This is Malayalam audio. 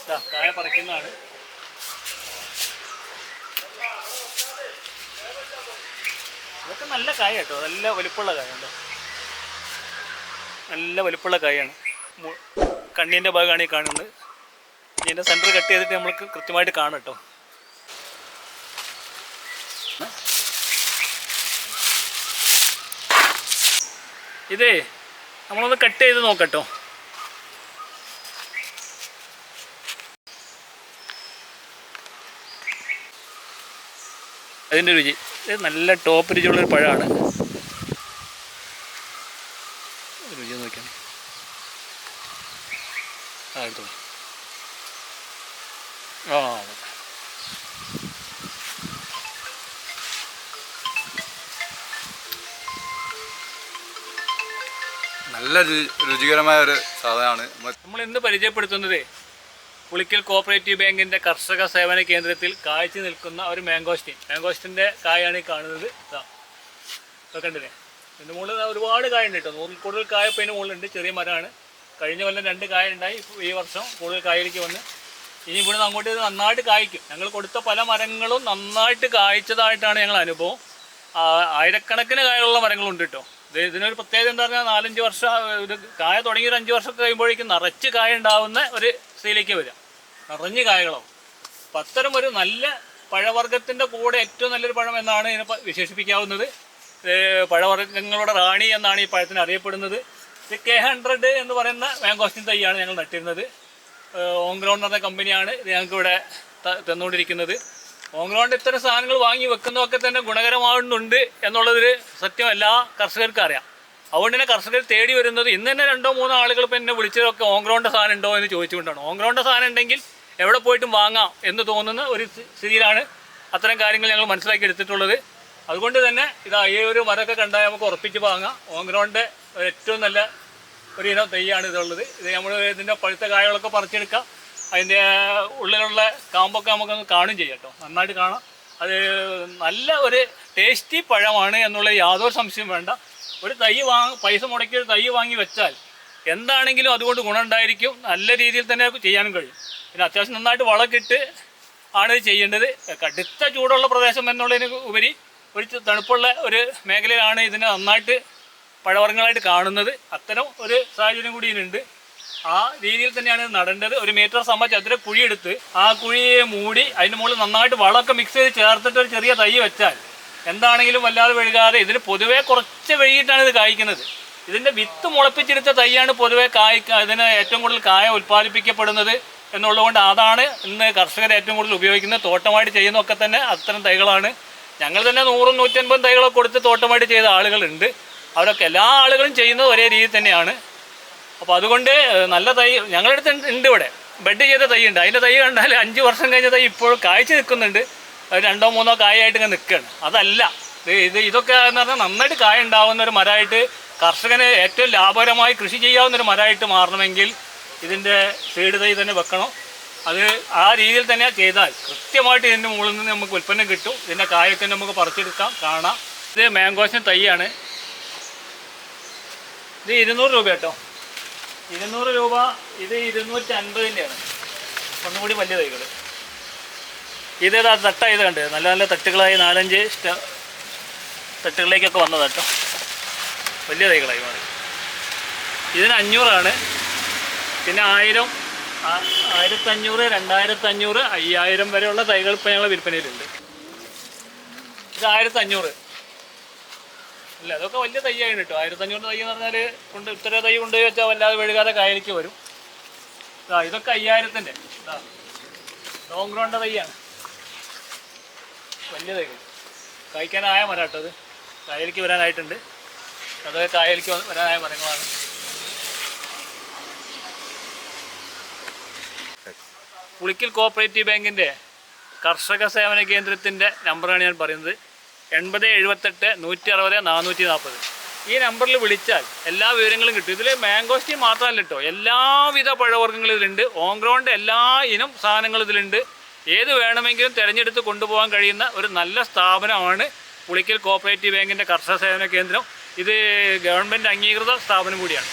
കായ പറിക്കുന്നതാണ്. ഇതൊക്കെ നല്ല കായ കേട്ടോ, നല്ല വലുപ്പമുള്ള കായുണ്ട്, നല്ല വലുപ്പമുള്ള കായാണ്. കണ്ണിൻ്റെ ഭാഗമാണ് ഈ കാണുന്നത്. ഇതിൻ്റെ സെൻറ്റർ കട്ട് ചെയ്തിട്ട് നമ്മൾക്ക് കൃത്യമായിട്ട് കാണും കേട്ടോ. ഇതേ നമ്മളൊന്ന് കട്ട് ചെയ്ത് നോക്കട്ടോ. അതിൻ്റെ രുചി, ഇത് നല്ല ടോപ്പ് രുചിയുള്ളൊരു പഴമാണ്. രുചി നോക്കിയാണ് എടുത്തു. നല്ല രുചികരമായ ഒരു സാധനമാണ്. നമ്മൾ ഇന്ന് പരിചയപ്പെടുത്തുന്നത് പുളിക്കൽ കോഓപ്പറേറ്റീവ് ബാങ്കിൻ്റെ കർഷക സേവന കേന്ദ്രത്തിൽ കായ്ച്ചു നിൽക്കുന്ന ഒരു മാംഗോസ്റ്റിൻ്റെ കായാണ് ഈ കാണുന്നത്. കണ്ടില്ലേ, ഇതിൻ്റെ മുകളിൽ ഒരുപാട് കായ ഉണ്ട് കേട്ടോ. 100 കൂടുതൽ കായ ഇപ്പോൾ ഇതിൻ്റെ മുകളിലുണ്ട്. ചെറിയ മരമാണ്. കഴിഞ്ഞ കൊല്ലം 2 കായ ഉണ്ടായി. ഈ വർഷം കൂടുതൽ കായയിലേക്ക് വന്ന് ഇനി ഇവിടുന്ന് അങ്ങോട്ട് ഇത് നന്നായിട്ട് കായ്ക്കും. ഞങ്ങൾ കൊടുത്ത പല മരങ്ങളും നന്നായിട്ട് കായ്ച്ചതായിട്ടാണ് ഞങ്ങൾ അനുഭവം. ആയിരക്കണക്കിന് കായകളുള്ള മരങ്ങളുണ്ട് കേട്ടോ. ഇതിനൊരു പ്രത്യേകത എന്താ പറഞ്ഞാൽ 4-5 വർഷം ഇത് കായ തുടങ്ങി ഒരു 5 വർഷം കഴിയുമ്പോഴേക്കും നിറച്ച് കായ ഉണ്ടാവുന്ന ഒരു സ്ഥിതിയിലേക്ക് വരിക, നിറഞ്ഞ് കായകളാവും. അപ്പം അത്തരം ഒരു നല്ല പഴവർഗ്ഗത്തിൻ്റെ കൂടെ ഏറ്റവും നല്ലൊരു പഴം എന്നാണ് ഇതിനെ വിശേഷിപ്പിക്കാവുന്നത്. പഴവർഗ്ഗങ്ങളുടെ റാണി എന്നാണ് ഈ പഴത്തിന് അറിയപ്പെടുന്നത്. ഇത് K100 എന്ന് പറയുന്ന മാംഗോസ്റ്റിൻ തൈയാണ് ഞങ്ങൾ നട്ടിരുന്നത്. ഓങ്ക്രോൺ എന്ന് പറഞ്ഞ കമ്പനിയാണ് ഇത് ഞങ്ങൾക്കിവിടെ തന്നുകൊണ്ടിരിക്കുന്നത്. ഓങ്ക്രോണ്ട് ഇത്തരം സാധനങ്ങൾ വാങ്ങി വെക്കുന്നതൊക്കെ തന്നെ ഗുണകരമാകുന്നുണ്ട് എന്നുള്ളതൊരു സത്യം എല്ലാ കർഷകർക്കും അറിയാം. അതുകൊണ്ട് തന്നെ കർഷകർ തേടി വരുന്നത് ഇന്ന് തന്നെ 2-3 ആളുകൾ ഇപ്പം എന്നെ വിളിച്ചതൊക്കെ ഓങ്ക്രോണിൻ്റെ സാധനം ഉണ്ടോ എന്ന് ചോദിച്ചുകൊണ്ടാണ്. ഓങ്ക്രോണിൻ്റെ സാധനം ഉണ്ടെങ്കിൽ എവിടെ പോയിട്ടും വാങ്ങാം എന്ന് തോന്നുന്ന ഒരു സ്ഥിതിയിലാണ് അത്തരം കാര്യങ്ങൾ ഞങ്ങൾ മനസ്സിലാക്കി എടുത്തിട്ടുള്ളത്. അതുകൊണ്ട് തന്നെ ഇതാ ഈ ഒരു മരമൊക്കെ കണ്ടാൽ നമുക്ക് ഉറപ്പിച്ച് വാങ്ങാം. ഓങ്ക്രോണിൻ്റെ ഏറ്റവും നല്ല ഒരു ഇനം തൈയാണ് ഇതുള്ളത്. ഇത് നമ്മൾ ഇതിൻ്റെ പഴുത്ത കായകളൊക്കെ പറിച്ചെടുക്കാം. അതിൻ്റെ ഉള്ളിലുള്ള കാമ്പൊക്കെ നമുക്കൊന്ന് കാണും ചെയ്യാം കേട്ടോ, നന്നായിട്ട് കാണാം. അത് നല്ല ഒരു ടേസ്റ്റി പഴമാണ് എന്നുള്ള യാതൊരു സംശയം വേണ്ട. ഒരു തൈ പൈസ മുടക്കി ഒരു തൈ വാങ്ങി വെച്ചാൽ എന്താണെങ്കിലും അതുകൊണ്ട് ഗുണമുണ്ടായിരിക്കും. നല്ല രീതിയിൽ തന്നെ ചെയ്യാനും കഴിയും. പിന്നെ അത്യാവശ്യം നന്നായിട്ട് വളക്കിട്ട് ആണ് ഇത് ചെയ്യേണ്ടത്. കടുത്ത ചൂടുള്ള പ്രദേശം എന്നുള്ളതിന് ഉപരി ഒരു തണുപ്പുള്ള ഒരു മേഖലയിലാണ് ഇതിനെ നന്നായിട്ട് പഴവർഗ്ഗങ്ങളായിട്ട് കാണുന്നത്. അത്തരം ഒരു സാഹചര്യം കൂടി ഇതിനുണ്ട്. ആ രീതിയിൽ തന്നെയാണ് നടേണ്ടത്. 1 മീറ്റർ ചതുര കുഴിയെടുത്ത് ആ കുഴിയെ മൂടി അതിൻ്റെ മുകളിൽ നന്നായിട്ട് വളമൊക്കെ മിക്സ് ചെയ്ത് ചേർത്തിട്ട് ഒരു ചെറിയ തൈ വെച്ചാൽ എന്താണെങ്കിലും വല്ലാതെ വഴുകാതെ, ഇതിന് പൊതുവേ കുറച്ച് വൈകിട്ടാണ് ഇത് കായ്ക്കുന്നത്. ഇതിൻ്റെ വിത്ത് മുളപ്പിച്ചെടുത്ത തൈയാണ് പൊതുവേ ഇതിന് ഏറ്റവും കൂടുതൽ കായ ഉൽപ്പാദിപ്പിക്കപ്പെടുന്നത് എന്നുള്ളതുകൊണ്ട് അതാണ് ഇന്ന് കർഷകർ ഏറ്റവും കൂടുതൽ ഉപയോഗിക്കുന്നത്. തോട്ടമായിട്ട് ചെയ്യുന്നതൊക്കെ തന്നെ അത്തരം തൈകളാണ്. ഞങ്ങൾ തന്നെ 100-150 തൈകളൊക്കെ കൊടുത്ത് തോട്ടമായിട്ട് ചെയ്ത ആളുകളുണ്ട്. അവരൊക്കെ എല്ലാ ആളുകളും ചെയ്യുന്നത് ഒരേ രീതി തന്നെയാണ്. അപ്പോൾ അതുകൊണ്ട് നല്ല തൈ ഞങ്ങളുടെ അടുത്ത് ഉണ്ട്. ഇവിടെ ബെഡ് ചെയ്ത തൈ ഉണ്ട്. അതിൻ്റെ തൈ കണ്ടാൽ 5 വർഷം കഴിഞ്ഞ തൈ ഇപ്പോഴും കായ്ച്ച് നിൽക്കുന്നുണ്ട്. 2-3 കായായിട്ട് ഇങ്ങനെ നിൽക്കുകയാണ്. അതല്ല ഇതൊക്കെ എന്ന് പറഞ്ഞാൽ നന്നായിട്ട് കായ ഉണ്ടാവുന്ന ഒരു മരമായിട്ട് കർഷകന് ഏറ്റവും ലാഭകരമായി കൃഷി ചെയ്യാവുന്നൊരു മരമായിട്ട് മാറണമെങ്കിൽ ഇതിൻ്റെ സീഡ് തൈ തന്നെ വെക്കണം. അത് ആ രീതിയിൽ തന്നെ ചെയ്താൽ കൃത്യമായിട്ട് ഇതിൻ്റെ മുകളിൽ നിന്ന് നമുക്ക് ഉൽപ്പന്നം കിട്ടും. ഇതിൻ്റെ കായൊക്കെ നമുക്ക് പറിച്ചെടുക്കാം, കാണാം. ഇത് മാംഗോസിന് തൈയാണ്. ഇത് 200 രൂപ കേട്ടോ, 200 രൂപ. ഇത് 250-ൻ്റെയാണ്. ഒന്നുകൂടി വലിയ തൈകൾ. ഇത് തട്ടായത് കണ്ട് നല്ല നല്ല തട്ടുകളായി 4-5 തട്ടുകളിലേക്കൊക്കെ വന്നതാണ് കേട്ടോ. വലിയ തൈകളായി മാറി. ഇതിന് 500 പിന്നെ 1000, 1500, 2500, 5000 വരെയുള്ള തൈകൾ ഇപ്പോൾ ഞങ്ങൾ വിൽപ്പനയിലുണ്ട്. ഇത് 1500. ഇല്ല, അതൊക്കെ വലിയ തൈയാണ് കേട്ടോ. 1500 തൈ എന്ന് പറഞ്ഞാൽ ഇത്ര തൈ കൊണ്ടുപോയി വെച്ചാൽ വല്ലാതെ വഴുകാതെ കായലിക്ക് വരും. ഇതൊക്കെ 5000-ൻ്റെ ഓങ്ക്രോണിൻ്റെ തൈയാണ്. വലിയ തൈകൾ കായ്ക്കാനായ മരം കേട്ടോ. അത് കായലിക്ക് വരാനായിട്ടുണ്ട്. അതൊക്കെ കായലിക്ക് വരാനായ മരങ്ങളാണ്. പുളിക്കൽ കോഓപ്പറേറ്റീവ് ബാങ്കിൻ്റെ കർഷക സേവന കേന്ദ്രത്തിൻ്റെ നമ്പറാണ് ഞാൻ പറയുന്നത്. 8078-160-440. ഈ നമ്പറിൽ വിളിച്ചാൽ എല്ലാ വിവരങ്ങളും കിട്ടും. ഇതിൽ മാംഗോസ്റ്റിൻ മാത്രമല്ല കേട്ടോ, എല്ലാവിധ പഴവർഗ്ഗങ്ങളും ഇതിലുണ്ട്. ഓങ്ക്രോണിൻ്റെ എല്ലാ ഇനം സാധനങ്ങളും ഇതിലുണ്ട്. ഏത് വേണമെങ്കിലും തിരഞ്ഞെടുത്ത് കൊണ്ടുപോകാൻ കഴിയുന്ന ഒരു നല്ല സ്ഥാപനമാണ് പുളിക്കൽ കോഓപ്പറേറ്റീവ് ബാങ്കിൻ്റെ കർഷക സേവന കേന്ദ്രം. ഇത് ഗവൺമെൻറ് അംഗീകൃത സ്ഥാപനം കൂടിയാണ്.